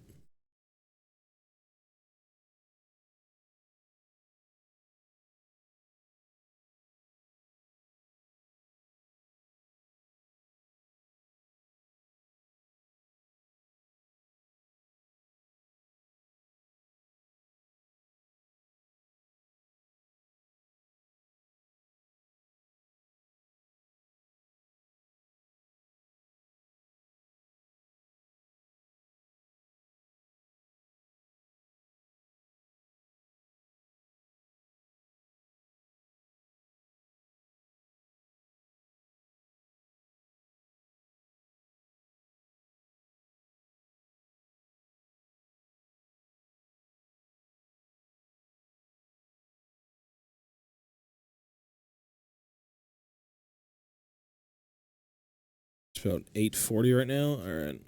It's about 8:40 right now. All right.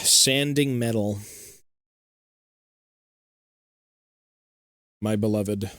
Sanding metal. My beloved.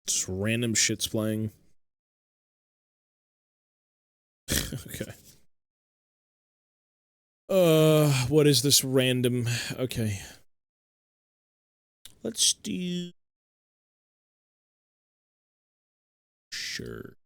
Just random shit's playing. Okay. What is this random? Okay. Let's do... Sure.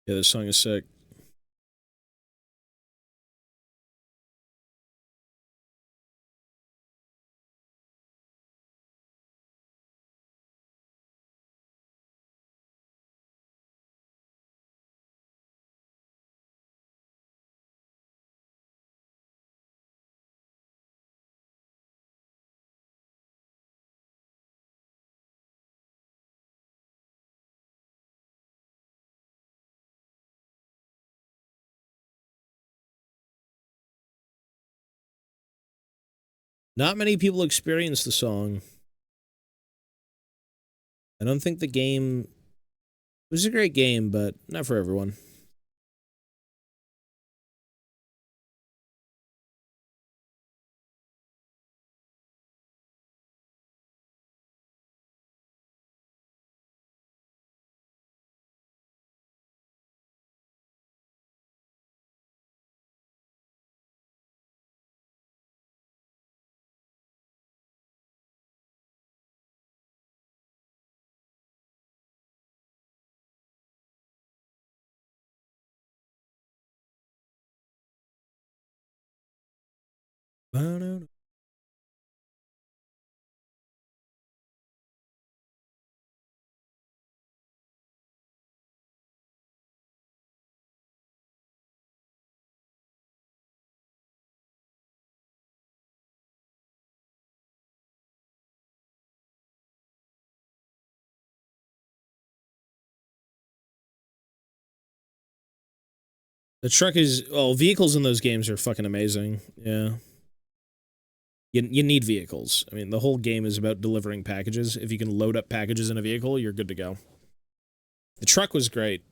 Yeah, this song is sick. Not many people experience the song. I don't think the game... It was a great game, but not for everyone. The truck is... Well, vehicles in those games are fucking amazing. Yeah. You need vehicles. I mean, the whole game is about delivering packages. If you can load up packages in a vehicle, you're good to go. The truck was great.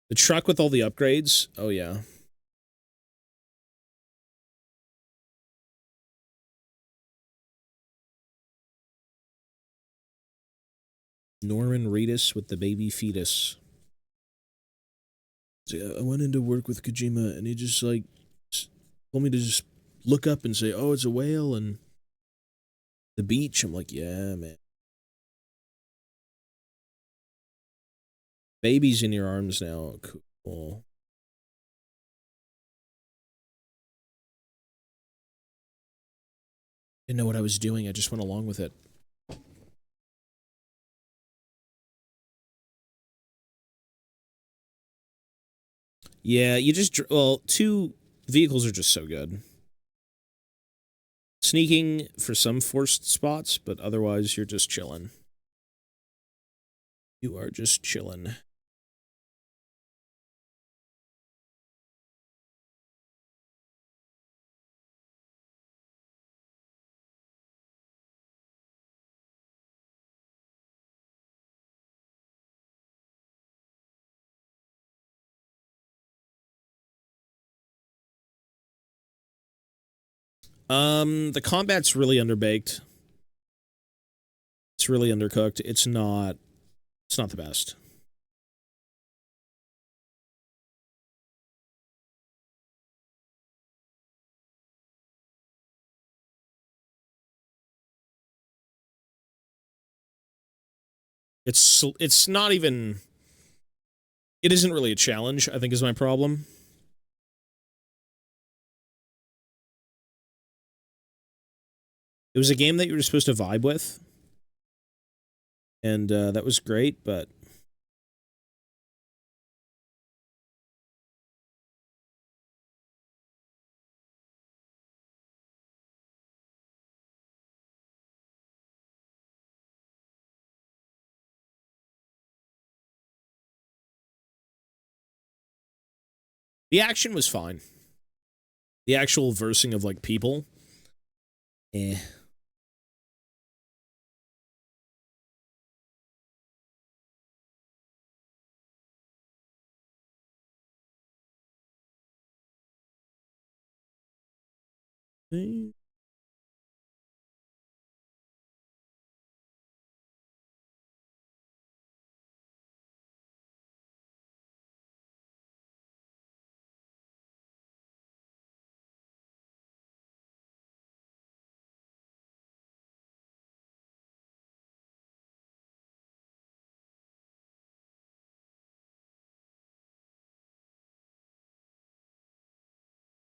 The truck with all the upgrades, oh yeah. Norman Reedus with the baby fetus. So, I went into work with Kojima, and he just, like, told me to just look up and say, oh, it's a whale, and the beach. I'm like, yeah, man. Baby's in your arms now. Cool. Didn't know what I was doing. I just went along with it. Yeah, you just... Well, 2 vehicles are just so good. Sneaking for some forced spots, but otherwise you're just chilling. You are just chilling. The combat's really underbaked. It's really undercooked. It's not the best. It's not even... It isn't really a challenge, I think is my problem. It was a game that you were supposed to vibe with. And that was great, but The action was fine. The actual versing of, like, people, eh.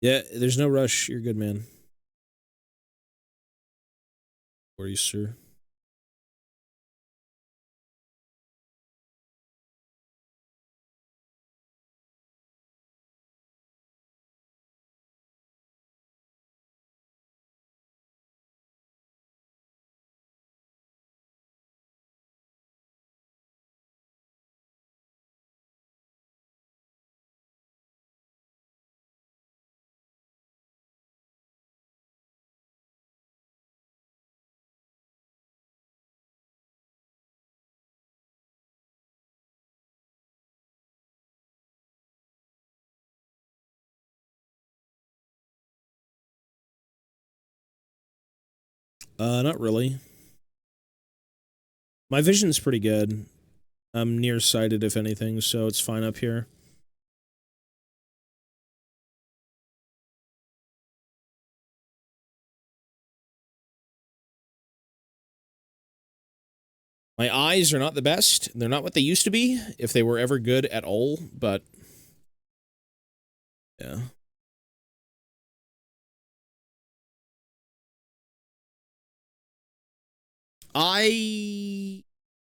Yeah, there's no rush. You're good, man. Or you, sir? Not really. My vision's pretty good. I'm nearsighted, if anything, so it's fine up here. My eyes are not the best. They're not what they used to be, if they were ever good at all, but... yeah.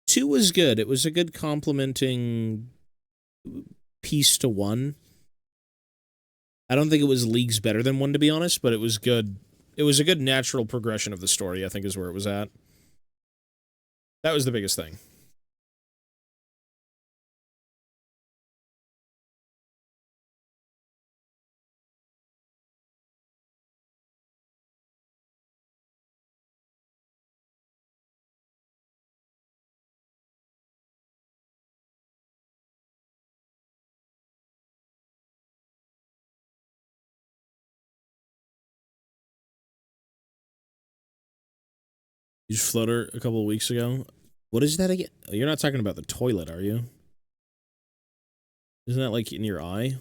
Two was good. It was a good complementing piece to one. I don't think it was leagues better than one, to be honest, but it was good. It was a good natural progression of the story, I think, is where it was at. That was the biggest thing. You just flutter a couple of weeks ago. What is that again? You're not talking about the toilet, are you? Isn't that like in your eye?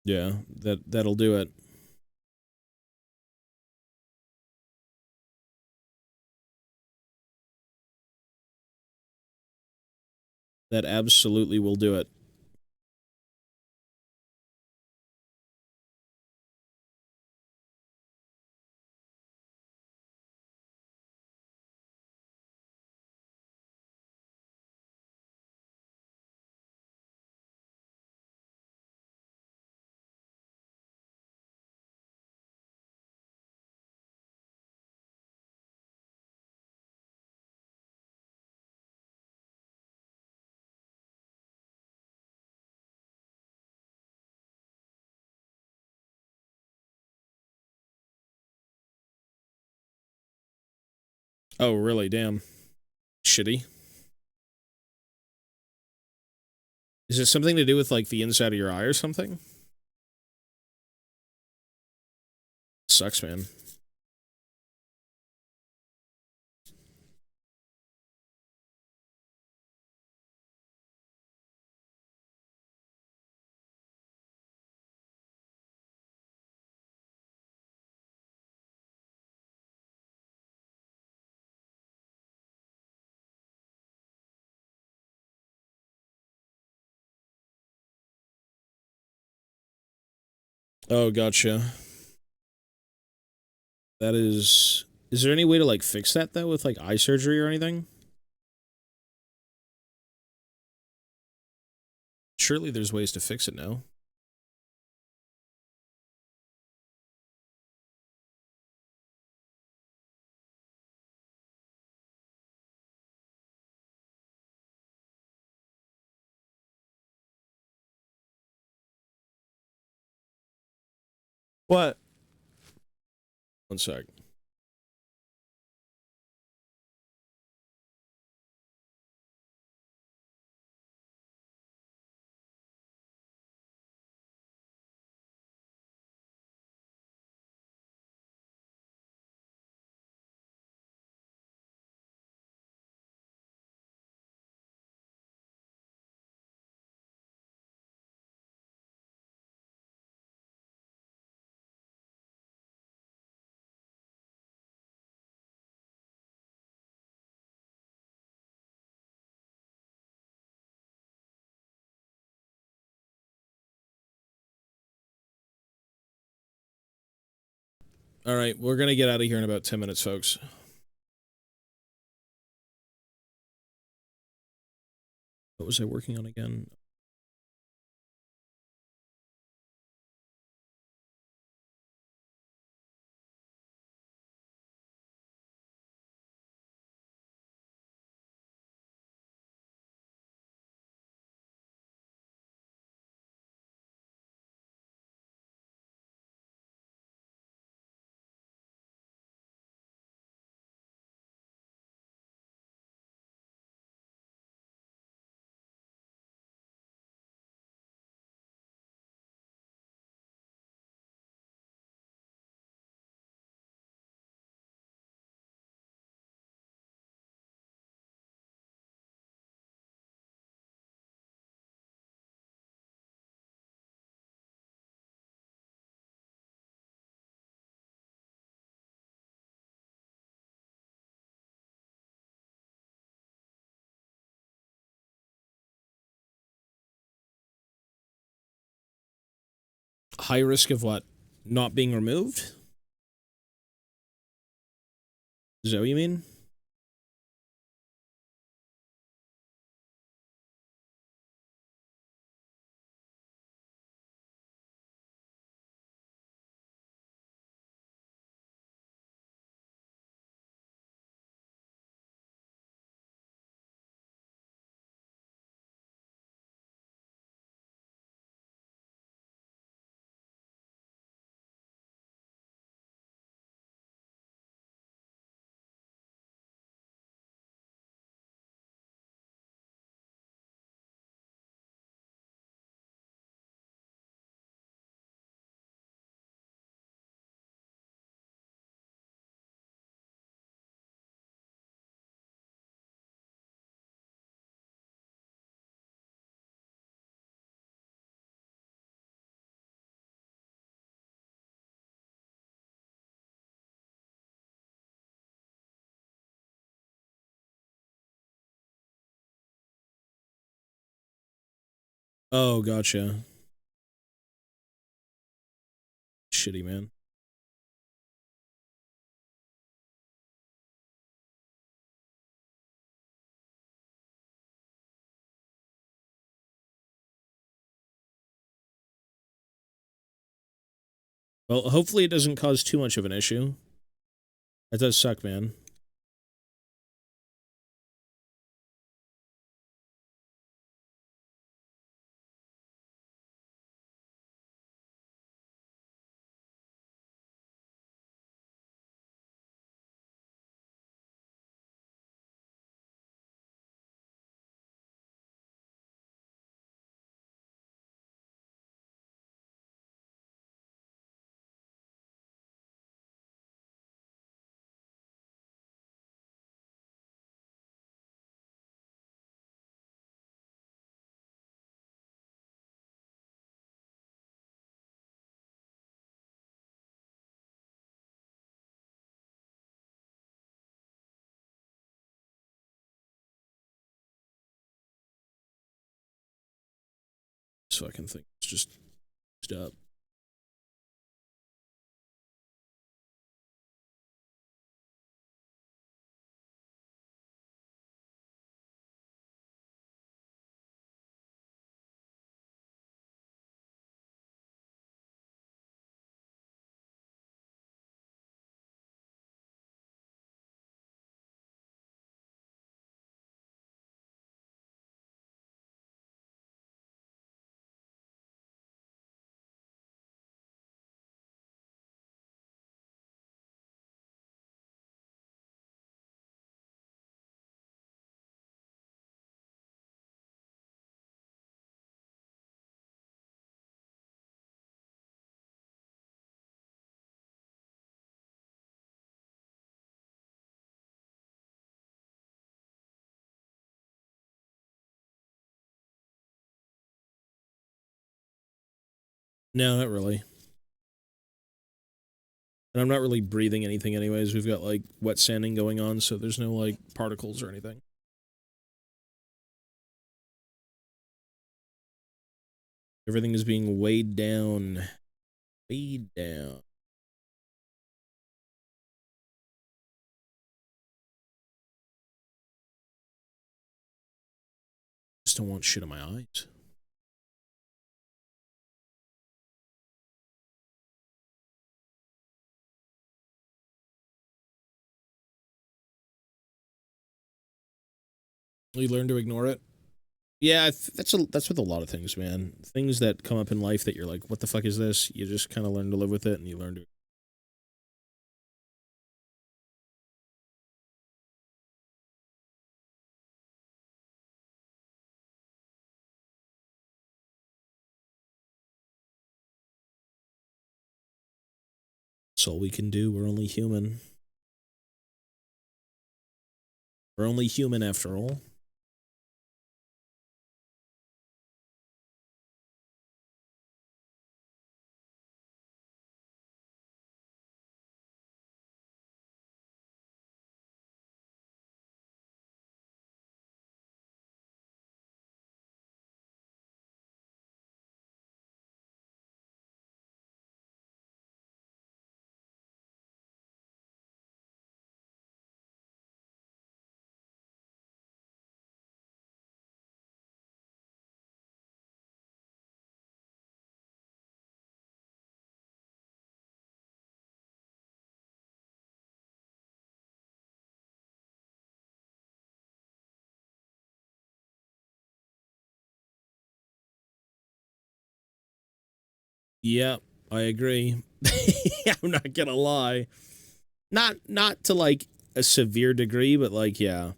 Yeah, that'll do it. That absolutely will do it. Oh, really? Damn. Shitty. Is it something to do with, like, the inside of your eye or something? Sucks, man. Oh, gotcha. That is... Is there any way to, like, fix that, though, with, like, eye surgery or anything? Surely there's ways to fix it now. What? One sec. All right, we're going to get out of here in about 10 minutes, folks. What was I working on again? High risk of what? Not being removed? Is that what you mean? Oh, gotcha. Shitty, man. Well, hopefully it doesn't cause too much of an issue. That does suck, man. This fucking thing. It's just up. No, not really. And I'm not really breathing anything anyways. We've got, like, wet sanding going on, so there's no, like, particles or anything. Everything is being weighed down. Weighed down. Just don't want shit in my eyes. You learn to ignore it. Yeah, that's with a lot of things, man. Things that come up in life that you're like, what the fuck is this? You just kind of learn to live with it, and you learn to. That's all we can do. We're only human. We're only human after all. Yeah, I agree. I'm not gonna lie. Not to like a severe degree, but like, yeah.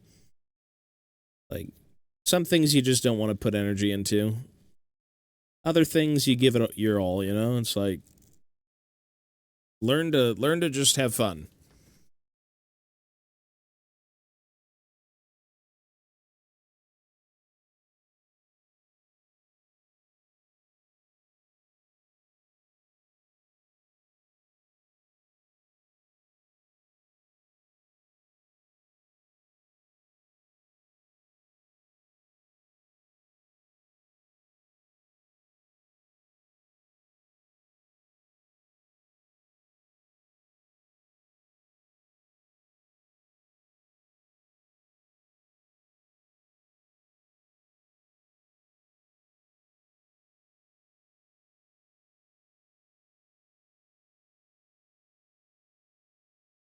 Like, some things you just don't want to put energy into. Other things you give it your all, you know? It's like learn to just have fun.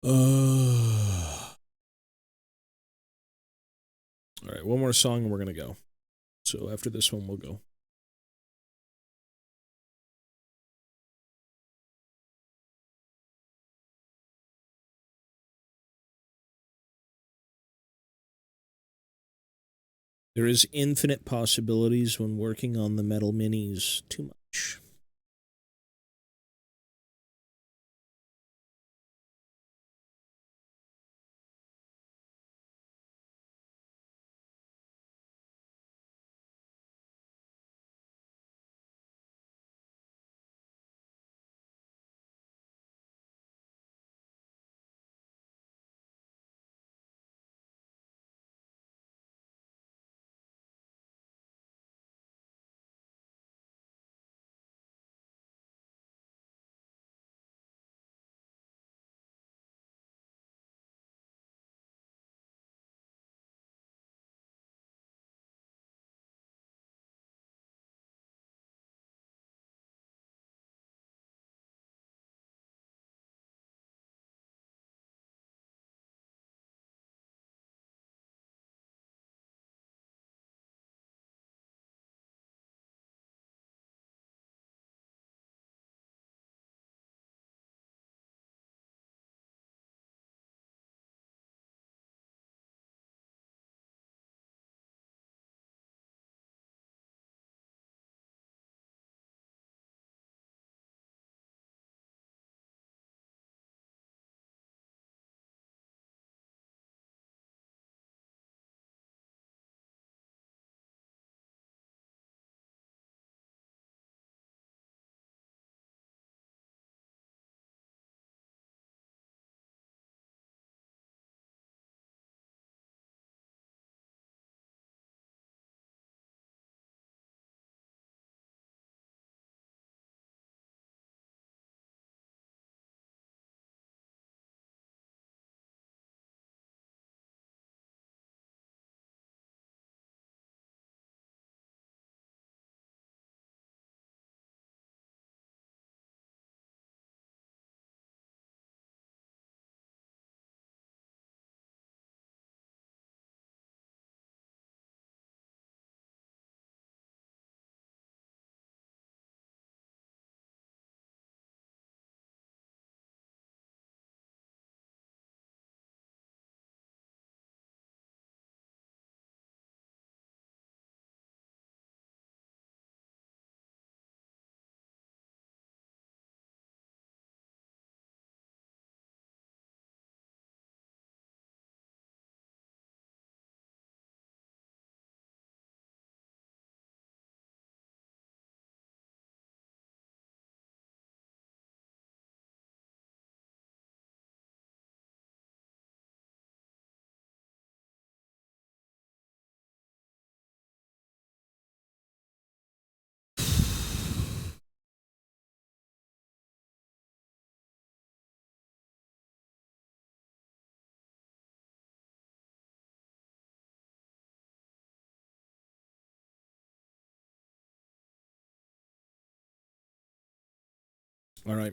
All right, one more song and we're gonna go. So after this one, we'll go. There is infinite possibilities when working on the metal minis. Too much. All right.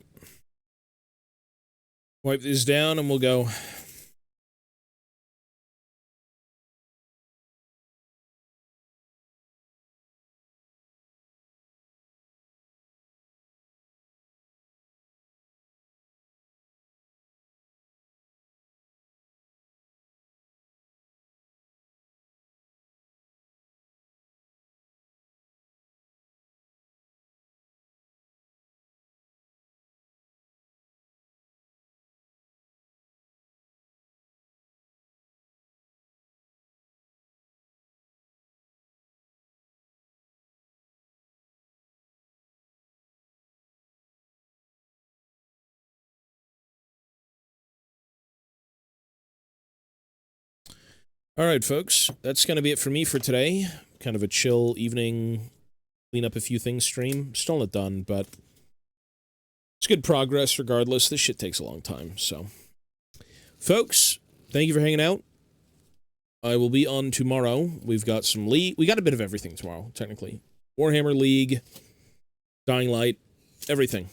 Wipe these down and we'll go. All right, folks, that's going to be it for me for today. Kind of a chill evening, clean up a few things stream. Still not done, but it's good progress regardless. This shit takes a long time, so. Folks, thank you for hanging out. I will be on tomorrow. We've got some League. We got a bit of everything tomorrow, technically. Warhammer League, Dying Light, everything.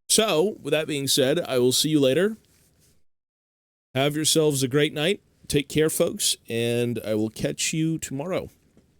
So, with that being said, I will see you later. Have yourselves a great night. Take care, folks, and I will catch you tomorrow.